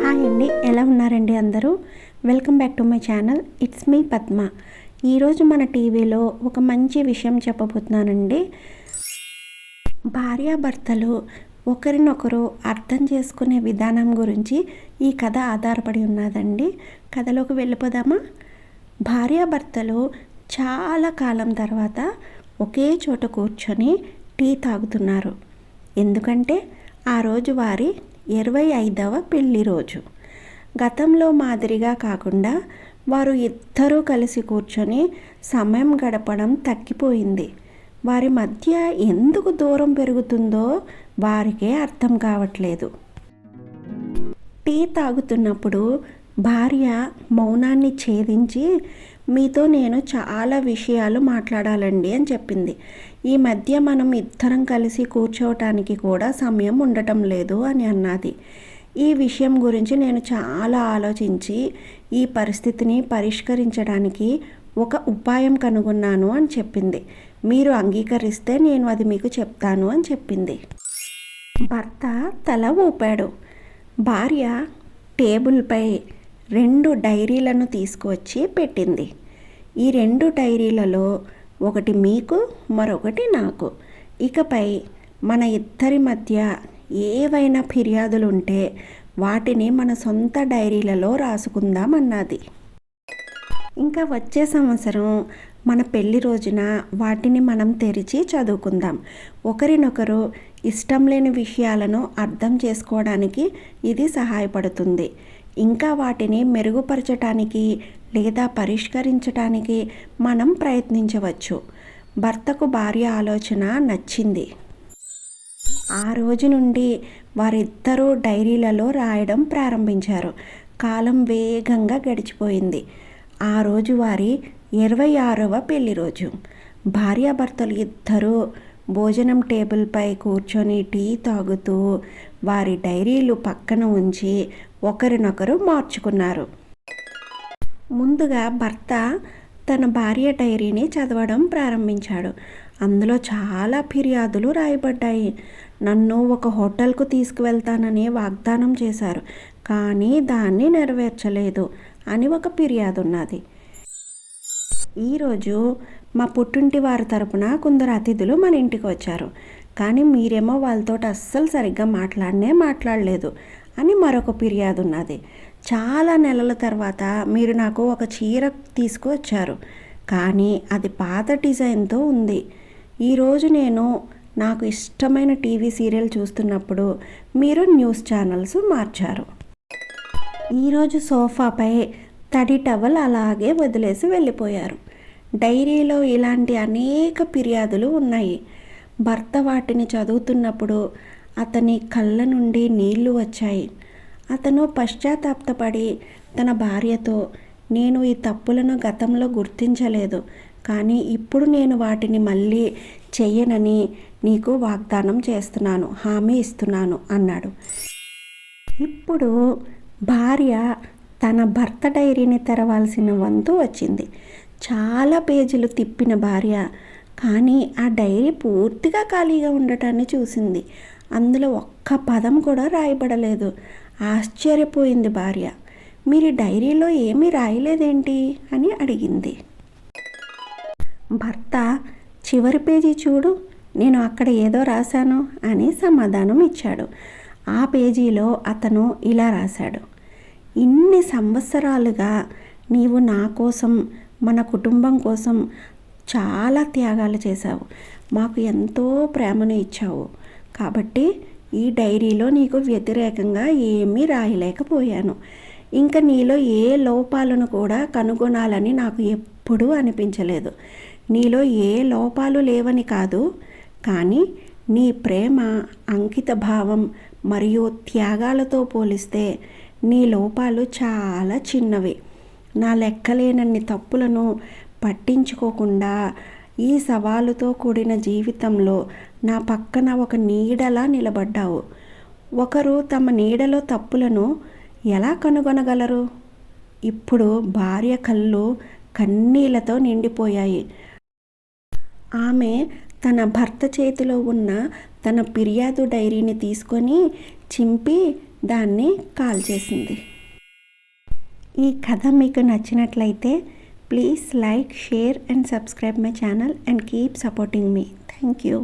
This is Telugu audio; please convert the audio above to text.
హాయ్ అండి, ఎలా ఉన్నారండి అందరూ? Welcome back to my channel. It's me Padma. ఈరోజు మన టీవీలో ఒక మంచి విషయం చెప్పబోతున్నానండి. భార్యాభర్తలు ఒకరినొకరు అర్థం చేసుకునే విధానం గురించి ఈ కథ ఆధారపడి ఉన్నదండి. కథలోకి వెళ్ళిపోదామా? భార్యాభర్తలు చాలా కాలం తర్వాత ఒకే చోట కూర్చొని టీ తాగుతున్నారు. ఎందుకంటే ఆ రోజు వారి 25వ పెళ్లి రోజు. గతంలో మాదిరిగా కాకుండా వారు ఇద్దరూ కలిసి కూర్చొని సమయం గడపడం తగ్గిపోయింది. వారి మధ్య ఎందుకు దూరం పెరుగుతుందో వారికే అర్థం కావట్లేదు. టీ తాగుతున్నప్పుడు భార్య మౌనాన్ని ఛేదించి, మీతో నేను చాలా విషయాలు మాట్లాడాలండి అని చెప్పింది. ఈ మధ్య మనం ఇద్దరం కలిసి కూర్చోవటానికి కూడా సమయం ఉండటం లేదు అని అన్నది. ఈ విషయం గురించి నేను చాలా ఆలోచించి ఈ పరిస్థితిని పరిష్కరించడానికి ఒక ఉపాయం కనుగొన్నాను అని చెప్పింది. మీరు అంగీకరిస్తే నేను అది మీకు చెప్తాను అని చెప్పింది. భర్త తల ఊపాడు. భార్య టేబుల్పై 2 డైరీలను తీసుకువచ్చి పెట్టింది. ఈ 2 డైరీలలో ఒకటి మీకు, మరొకటి నాకు. ఇకపై మన ఇద్దరి మధ్య ఏవైనా ఫిర్యాదులుంటే వాటిని మన సొంత డైరీలలో రాసుకుందామన్నది. ఇంకా వచ్చే సంవత్సరం మన పెళ్లి రోజున వాటిని మనం తెరిచి చదువుకుందాం. ఒకరినొకరు ఇష్టం లేని విషయాలను అర్థం చేసుకోవడానికి ఇది సహాయపడుతుంది. ఇంకా వాటిని మెరుగుపరచటానికి లేదా పరిష్కరించటానికి మనం ప్రయత్నించవచ్చు. భర్తకు భార్య ఆలోచన నచ్చింది. ఆ రోజు నుండి వారిద్దరూ డైరీలలో రాయడం ప్రారంభించారు. కాలం వేగంగా గడిచిపోయింది. ఆ రోజు వారి 26వ పెళ్లి రోజు. భార్యాభర్తలు ఇద్దరూ భోజనం టేబుల్పై కూర్చొని టీ తాగుతూ వారి డైరీలు పక్కన ఉంచి ఒకరినొకరు మార్చుకున్నారు. ముందుగా భర్త తన భార్య డైరీని చదవడం ప్రారంభించాడు. అందులో చాలా ఫిర్యాదులు రాయబడ్డాయి. నన్ను ఒక హోటల్కు తీసుకువెళ్తానని వాగ్దానం చేశారు, కానీ దాన్ని నెరవేర్చలేదు అని ఒక ఫిర్యాదు ఉన్నది. ఈరోజు మా పుట్టింటి వారి తరపున కొందరు అతిథులు మన ఇంటికి వచ్చారు, కానీ మీరేమో వాళ్ళతో అస్సలు సరిగ్గా మాట్లాడలేదు అని మరొక ఫిర్యాదు ఉన్నది. చాలా నెలల తర్వాత మీరు నాకు ఒక చీర తీసుకువచ్చారు, కానీ అది పాత డిజైన్తో ఉంది. ఈరోజు నేను నాకు ఇష్టమైన టీవీ సీరియల్ చూస్తున్నప్పుడు మీరు న్యూస్ ఛానల్స్ మార్చారు. ఈరోజు సోఫాపై తడి టవల్ అలాగే వదిలేసి వెళ్ళిపోయారు. డైరీలో ఇలాంటి అనేక ఫిర్యాదులు ఉన్నాయి. భర్త వాటిని చదువుతున్నప్పుడు అతని కళ్ళ నుండి నీళ్లు వచ్చాయి. అతను పశ్చాత్తాపపడి తన భార్యతో, నేను ఈ తప్పులను గతంలో గుర్తించలేదు, కానీ ఇప్పుడు నేను వాటిని మళ్ళీ చెయ్యనని నీకు వాగ్దానం చేస్తున్నాను, హామీ ఇస్తున్నాను అన్నాడు. ఇప్పుడు భార్య తన భర్త డైరీని తెరవాల్సిన వంతు వచ్చింది. చాలా పేజీలు తిప్పిన భార్య కానీ ఆ డైరీ పూర్తిగా ఖాళీగా ఉండటాన్ని చూసింది. అందులో ఒక్క పదం కూడా రాయబడలేదు. ఆశ్చర్యపోయింది భార్య. మీరు డైరీలో ఏమీ రాయలేదేంటి అని అడిగింది. భర్త, చివరి పేజీ చూడు, నేను అక్కడ ఏదో రాశాను అని సమాధానం ఇచ్చాడు. ఆ పేజీలో అతను ఇలా రాశాడు: ఇన్ని సంవత్సరాలుగా నీవు నా కోసం, మన కుటుంబం కోసం చాలా త్యాగాలు చేశావు, మాకు ఎంతో ప్రేమను ఇచ్చావు, కాబట్టి ఈ డైరీలో నీకు వ్యతిరేకంగా ఏమీ రాయలేకపోయాను. ఇంకా నీలో ఏ లోపాలను కూడా కనుగొనాలని నాకు ఎప్పుడూ అనిపించలేదు. నీలో ఏ లోపాలు లేవని కాదు, కానీ నీ ప్రేమ, అంకిత భావం మరియు త్యాగాలతో పోలిస్తే నీ లోపాలు చాలా చిన్నవి. నా లెక్కలేనన్ని తప్పులను పట్టించుకోకుండా ఈ సవాలుతో కూడిన జీవితంలో నా పక్కన ఒక నీడలా నిలబడ్డావు. ఒకరు తమ నీడలో తప్పులను ఎలా కనుగొనగలరు? ఇప్పుడు భార్య కళ్ళు కన్నీళ్లతో నిండిపోయాయి. ఆమె తన భర్త చేతిలో ఉన్న తన ఫిర్యాదు డైరీని తీసుకొని చింపి దాన్ని కాల్చేసింది. ఈ కథ మీకు నచ్చినట్లయితే please like, share and subscribe my channel and keep supporting me. Thank you.